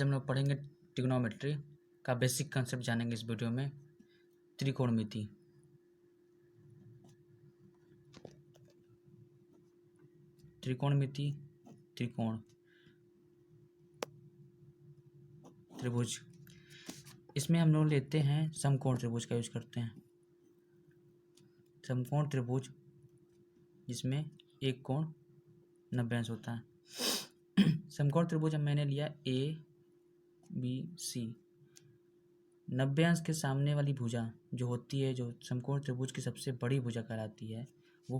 हम लोग पढ़ेंगे ट्रिग्नोमेट्री का बेसिक कंसेप्ट जानेंगे इस वीडियो में। त्रिकोणमिति, त्रिकोणमिति, त्रिकोण, त्रिभुज। इसमें हम लोग लेते हैं समकोण त्रिभुज का यूज करते हैं। समकोण त्रिभुज जिसमें एक कोण 90 अंश होता है। समकोण त्रिभुज मैंने लिया ABC। 90 अंश के सामने वाली भुजा जो होती है, जो समकोण त्रिभुज की सबसे बड़ी भुजा कहलाती है, वो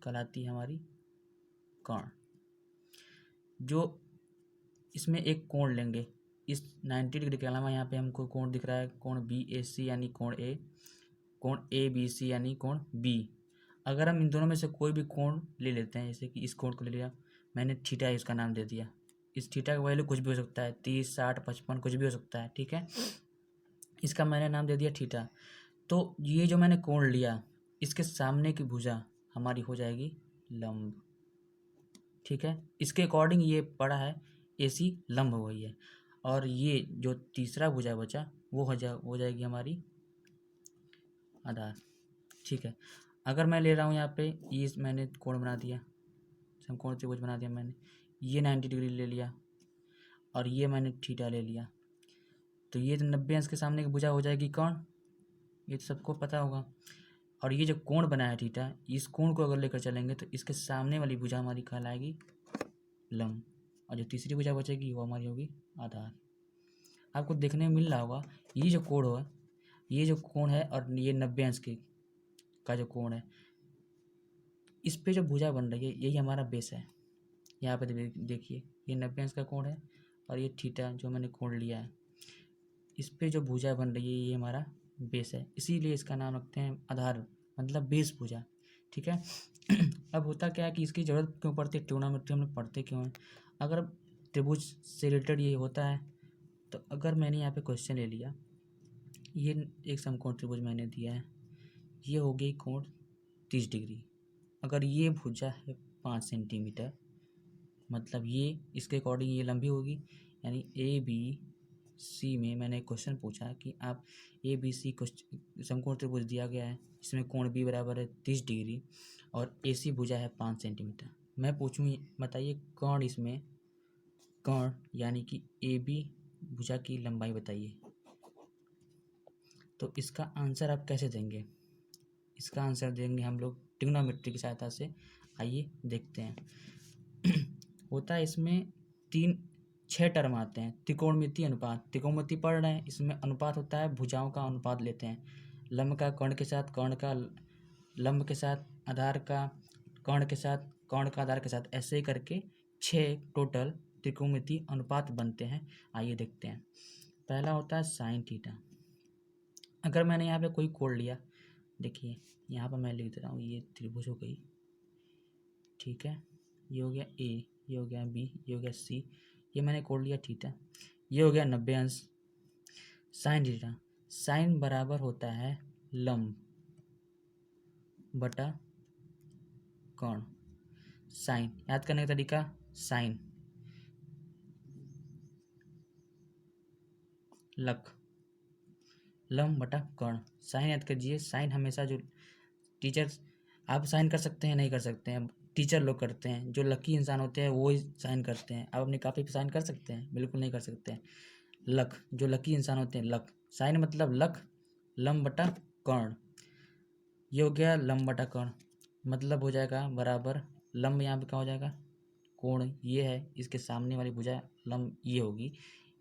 कहलाती है हमारी कर्ण। जो इसमें एक कोण लेंगे, इस 90 डिग्री के अलावा यहाँ पे हमको कोण दिख रहा है, कोण BAC यानी कोण A, कोण ABC यानी कोण B। अगर हम इन दोनों में से कोई भी कोण ले लेते हैं, जैसे कि इस कोण को ले लिया मैंने, थीटा इसका नाम दे दिया। इस थीटा का वैल्यू कुछ भी हो सकता है, 30, 60, 55 कुछ भी हो सकता है, ठीक है। इसका मैंने नाम दे दिया थीटा। तो ये जो मैंने कोण लिया, इसके सामने की भुजा हमारी हो जाएगी लंब, ठीक है। इसके अकॉर्डिंग ये पड़ा है AC लंब हुई है। और ये जो तीसरा भुजा बचा वो हो जाएगी हमारी आधार, ठीक है। अगर मैं ले रहा हूँ यहाँ पे, ये मैंने कोण बना दिया, समकोण त्रिभुज बना दिया मैंने, ये 90 डिग्री ले लिया और ये मैंने थीटा ले लिया, तो ये 90 अंश के सामने की भुजा हो जाएगी कौन, ये तो सबको पता होगा। और ये जो कोण बना है थीटा, इस कोण को अगर लेकर चलेंगे तो इसके सामने वाली भुजा हमारी कहलाएगी लंब, और जो तीसरी भुजा बचेगी वो हमारी होगी आधार। आपको देखने में मिल रहा होगा ये जो कोण है, ये जो कोण है और ये 90 अंश का जो कोण है, इस पे जो भुजा बन रही है यही हमारा बेस है। यहाँ पे देखिए ये 90 अंश का कोण है और ये थीटा जो मैंने कोण लिया है, इस पे जो भुजा बन रही है ये हमारा बेस है, इसीलिए इसका नाम रखते हैं आधार, मतलब बेस भुजा, ठीक है। अब होता क्या है कि इसकी ज़रूरत क्यों पड़ती है, ट्रिग्नोमेट्री हम लोग पढ़ते क्यों हैं। अगर त्रिभुज से रिलेटेड ये होता है, तो अगर मैंने यहाँ पे क्वेश्चन ले लिया, ये एक समकोण त्रिभुज मैंने दिया है, ये हो गई कोण 30 डिग्री। अगर ये भुजा है 5 सेंटीमीटर, मतलब ये इसके अकॉर्डिंग ये लंबी होगी, यानी ABC में मैंने क्वेश्चन पूछा कि आप ABC समकोण त्रिभुज दिया गया है, इसमें कोण B बराबर है 30 डिग्री और AC भुजा है 5 सेंटीमीटर। मैं पूछूँ बताइए कर्ण, इसमें कर्ण यानी कि AB भुजा की लंबाई बताइए, तो इसका आंसर आप कैसे देंगे। इसका आंसर देंगे हम लोग ट्रिग्नोमेट्री की सहायता से। आइए देखते हैं। होता है इसमें 6 टर्म आते हैं। त्रिकोणमिति अनुपात, त्रिकोणमिति पढ़ रहे हैं, इसमें अनुपात होता है, भुजाओं का अनुपात लेते हैं, लंब का कर्ण के साथ, कर्ण का लंब के साथ, आधार का कर्ण के साथ, कर्ण का आधार के साथ, ऐसे ही करके 6 टोटल त्रिकोणमिति अनुपात बनते हैं। आइए देखते हैं। पहला होता है साइन थीटा। अगर मैंने यहाँ पे कोई कोण लिया, देखिए यहाँ पर मैं लिख दे रहा हूँ, ये त्रिभुज हो गई, ठीक है। ये हो गया A, ये हो गया B, ये हो गया C, ये मैंने कोण लिया थीटा, ये हो गया 90 अंश। साइन थीटा, साइन बराबर होता है लंब बटा कर्ण। साइन याद करने का तरीका, साइन लक, लंब बटा कर्ण। साइन याद कीजिए, साइन हमेशा जो टीचर, आप साइन कर सकते हैं नहीं कर सकते हैं, टीचर लोग करते हैं, जो लकी इंसान होते हैं वो ही साइन करते हैं। आप अपनी कॉपी पे साइन कर सकते हैं, बिल्कुल नहीं कर सकते हैं। लक, जो लकी इंसान होते हैं, लक, साइन मतलब लक, लंब बटा कर्ण। ये हो गया लंब बटा कर्ण, मतलब हो जाएगा बराबर, लंब यहाँ पे क्या हो जाएगा, कोण ये है, इसके सामने वाली भुजा लंब ये होगी,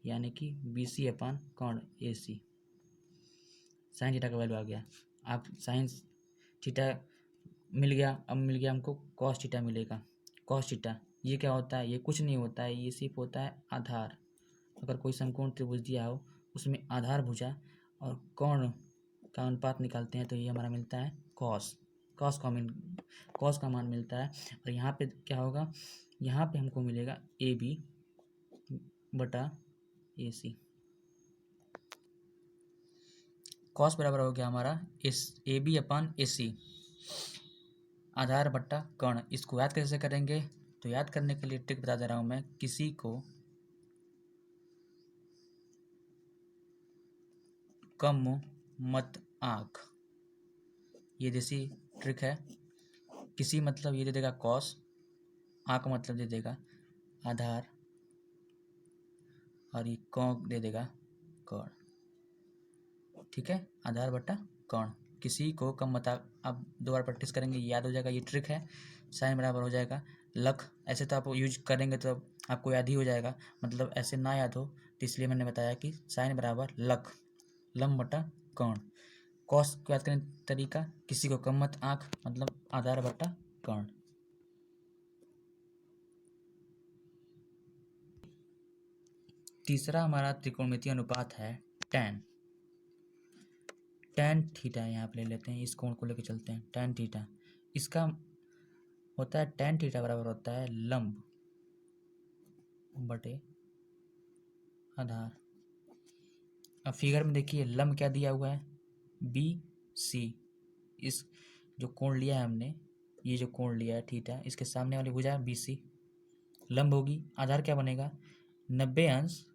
यानी कि BC अपान कर्ण AC। साइन थीटा का वैल्यू आ गया। आप साइन थीटा मिल गया, अब मिल गया हमको कॉस थीटा मिलेगा। कॉस थीटा ये क्या होता है, ये कुछ नहीं होता है, ये सिर्फ होता है आधार। अगर कोई समकोण त्रिभुज दिया हो, उसमें आधार भुजा और कोण का अनुपात निकालते हैं, तो ये हमारा मिलता है कॉस। कॉस का मान मिलता है। और यहाँ पे क्या होगा, यहाँ पे हमको मिलेगा AB बटा AC। कॉस बराबर हो गया हमारा AB अपान AC, आधार बट्टा कर्ण। इसको याद कैसे करेंगे, तो याद करने के लिए ट्रिक बता दे रहा हूँ मैं। किसी को कम मत आंक, ये देसी ट्रिक है। किसी मतलब ये दे देगा कॉस, आंक मतलब दे देगा आधार, और ये कौन दे देगा कर्ण। ठीक है, आधार बटा कर्ण, किसी को कम मत आंक। आप दो बार प्रैक्टिस करेंगे याद हो जाएगा, ये ट्रिक है। साइन बराबर हो जाएगा लख, ऐसे तो आप यूज करेंगे तो आपको याद ही हो जाएगा, मतलब ऐसे ना याद हो तो इसलिए मैंने बताया कि साइन बराबर लख लम बटा कर्ण। कॉस की बात करें तरीका, किसी को कम मत आंक मतलब आधार बटा कर्ण। तीसरा हमारा त्रिकोणमितीय अनुपात है tan। tan थीटा यहाँ पे ले लेते हैं, इस कोण को लेकर चलते हैं। tan थीटा इसका होता है, tan थीटा बराबर होता है लंब बटे आधार। अब फिगर में देखिए लंब क्या दिया हुआ है, बी सी। इस जो कोण लिया है हमने, ये जो कोण लिया है थीटा, इसके सामने वाली भुजा बी सी लंब होगी। आधार क्या बनेगा 90 अंश,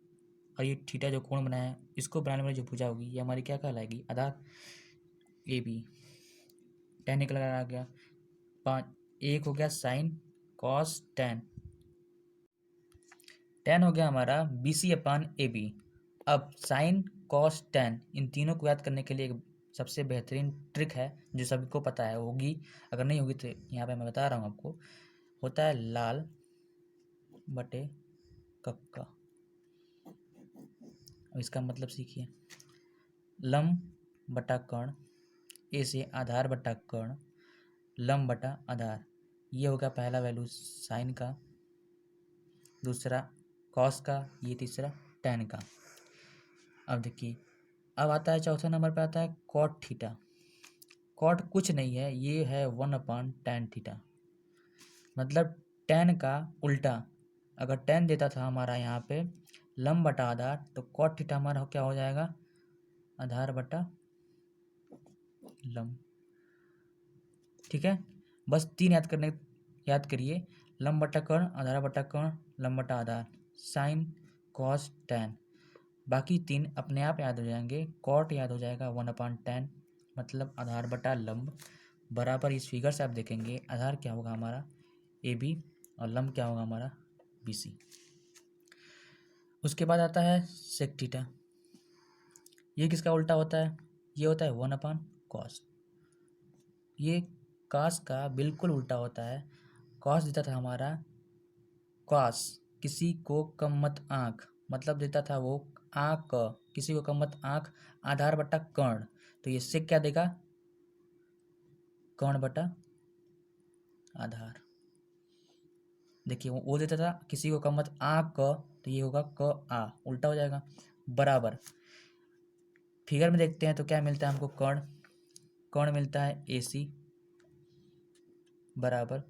और ये थीटा जो कोण बनाया है इसको बनाने वाली जो भुजा होगी ये हमारी क्या कहलाएगी आधार ए बी। टेन निकल आ गया 5, एक हो गया साइन कॉस टेन, टेन हो गया हमारा B C upon A B. अब साइन कॉस टेन इन तीनों को याद करने के लिए एक सबसे बेहतरीन ट्रिक है जो सबको पता है, होगी अगर नहीं होगी तो यहाँ पे मैं बता रहा हूँ आपको, होता है लाल बटे कक्का। अब इसका मतलब सीखिए, लंब बटा कर्ण, ए से आधार बटा कर्ण, लंब बटा आधार, ये होगा पहला वैल्यू साइन का, दूसरा कॉस का, ये तीसरा टेन का। अब देखिए अब आता है चौथा नंबर पे आता है कॉट थीटा। कॉट कुछ नहीं है, ये है 1/tan थीटा, मतलब टेन का उल्टा। अगर टेन देता था हमारा यहाँ पे लंब बटा आधार, तो कॉट थीटा हमारा क्या हो जाएगा आधार बटा लंब। ठीक है, बस तीन याद करिए, लंब बटा कर्ण, आधार बटा कर्ण, लंब बटा आधार, साइन कॉस टेन। बाकी तीन अपने आप याद हो जाएंगे। कॉट याद हो जाएगा 1/tan, मतलब आधार बटा लंब, बराबर इस फिगर से आप देखेंगे आधार क्या होगा हमारा ए बी और लंब क्या होगा हमारा बी सी। उसके बाद आता है सेक थीटा, ये किसका उल्टा होता है, ये होता है 1/cos। ये cos का बिल्कुल उल्टा होता है। cos देता था हमारा cos, किसी को कम मत आंक, मतलब देता था वो आंक, किसी को कम मत आंक आधार बटा कर्ण, तो ये सेक क्या देगा कर्ण बटा आधार। देखिए वो देता था किसी को कम मत आंक क, तो ये होगा क आ, उल्टा हो जाएगा, बराबर। फिगर में देखते हैं तो क्या मिलता है हमको कर्ण, कर्ण मिलता है ए सी बराबर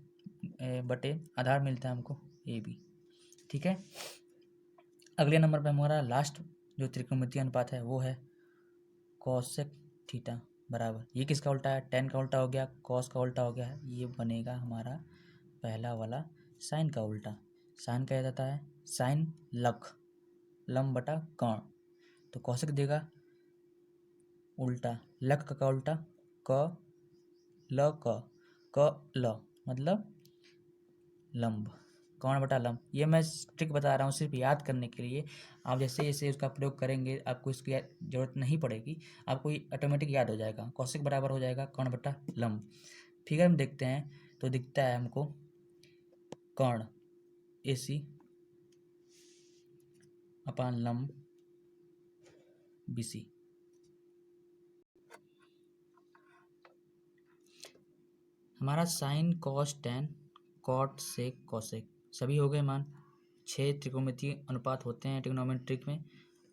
बटे आधार मिलता है हमको ए बी। ठीक है, अगले नंबर पे हमारा लास्ट जो त्रिकोणमितीय अनुपात है वो है कोसेक थीटा बराबर, ये किसका उल्टा है टेन का उल्टा हो गया, कॉस का उल्टा हो गया, ये बनेगा हमारा पहला वाला साइन का उल्टा। साइन क्या जाता है साइन लख लंब बटा कर्ण, तो कोसेक देगा उल्टा लख का उल्टा क ल क ल मतलब लंब, कौन बटा लंब। ये मैं ट्रिक बता रहा हूँ सिर्फ याद करने के लिए, आप जैसे जैसे उसका प्रयोग करेंगे आपको इसकी जरूरत नहीं पड़ेगी, आपको ये ऑटोमेटिक याद हो जाएगा। कौशिक बराबर हो जाएगा कौन बटा लंब। फिगर में देखते हैं तो दिखता है हमको कर्ण ए सी अपान लंब बी सी। हमारा sine cos tan cot sec cosec सभी हो गए मान। 6 त्रिकोणमितीय अनुपात होते हैं ट्रिग्नोमेट्रिक में,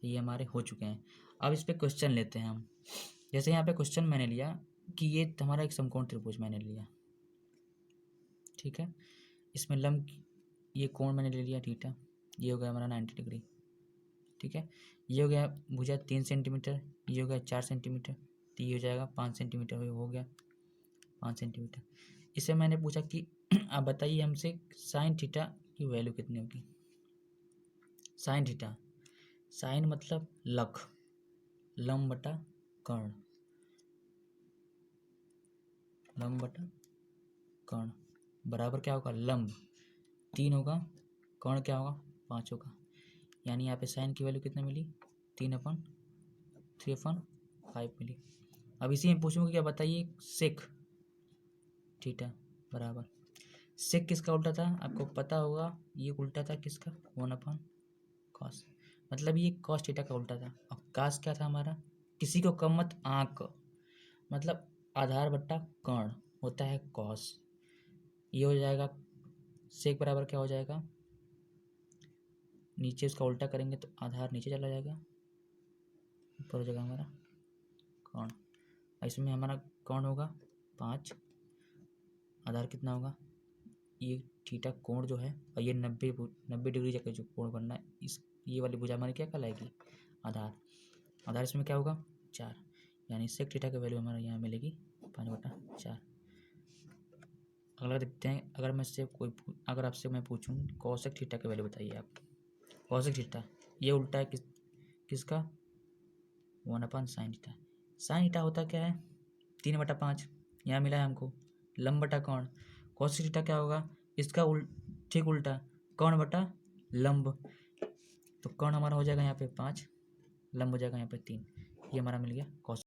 ये हमारे हो चुके हैं। अब इस पे क्वेश्चन लेते हैं हम। जैसे यहाँ पे क्वेश्चन मैंने लिया कि ये हमारा एक समकोण त्रिभुज मैंने लिया, ठीक है, इसमें लंब ये कोण मैंने ले लिया थीटा, ये हो गया हमारा 90 डिग्री। ठीक है, ये हो गया भुजा 3 सेंटीमीटर, ये हो गया 4 सेंटीमीटर, तो ये हो जाएगा 5 सेंटीमीटर, हो गया 5 सेंटीमीटर। इससे मैंने पूछा कि आप बताइए हमसे साइन थीटा की वैल्यू कितनी होगी। साइन थीटा, साइन मतलब लख, लंब बटा कर्ण, लंब बटा कर्ण बराबर क्या होगा, लंब 3 होगा, कर्ण क्या होगा 5 होगा। यानी यहाँ पे साइन की वैल्यू कितना मिली, 3/5 मिली। अब इसी में पूछूंगा क्या, बताइए सेक थीटा बराबर, सेक किसका उल्टा था आपको पता होगा, ये उल्टा था किसका, 1/cos, मतलब ये cos थीटा का उल्टा था। अब cos क्या था हमारा, किसी को कम मत आंक, मतलब आधार बट्टा कर्ण होता है cos, ये हो जाएगा सेक बराबर क्या हो जाएगा, नीचे इसका उल्टा करेंगे तो आधार नीचे चला जाएगा, ऊपर हो जाएगा हमारा कर्ण। इसमें हमारा कर्ण होगा 5, आधार कितना होगा, ये थीटा कोण जो है, और ये 90 डिग्री जगह जो कोण बनना है, इस ये वाली भुजा हमारी क्या कहलाएगी, आधार। आधार इसमें क्या होगा 4, यानी सेक थीटा की वैल्यू हमारा यहाँ मिलेगी 5/4। अगला देखते हैं, अगर आपसे मैं पूछूं कॉसेक थीटा की वैल्यू बताइए आप, कॉसेक थीटा ये उल्टा है किसका, 1/sin थीटा। साइन थीटा होता क्या है 3/5, यहाँ मिला है हमको, लंब बटा कर्ण, कॉसेक थीटा क्या होगा, इसका ठीक उल्टा, कर्ण बटा लंब, तो कर्ण हमारा हो जाएगा यहाँ पे 5, लंब हो जाएगा यहाँ पे 3, ये हमारा मिल गया कॉस।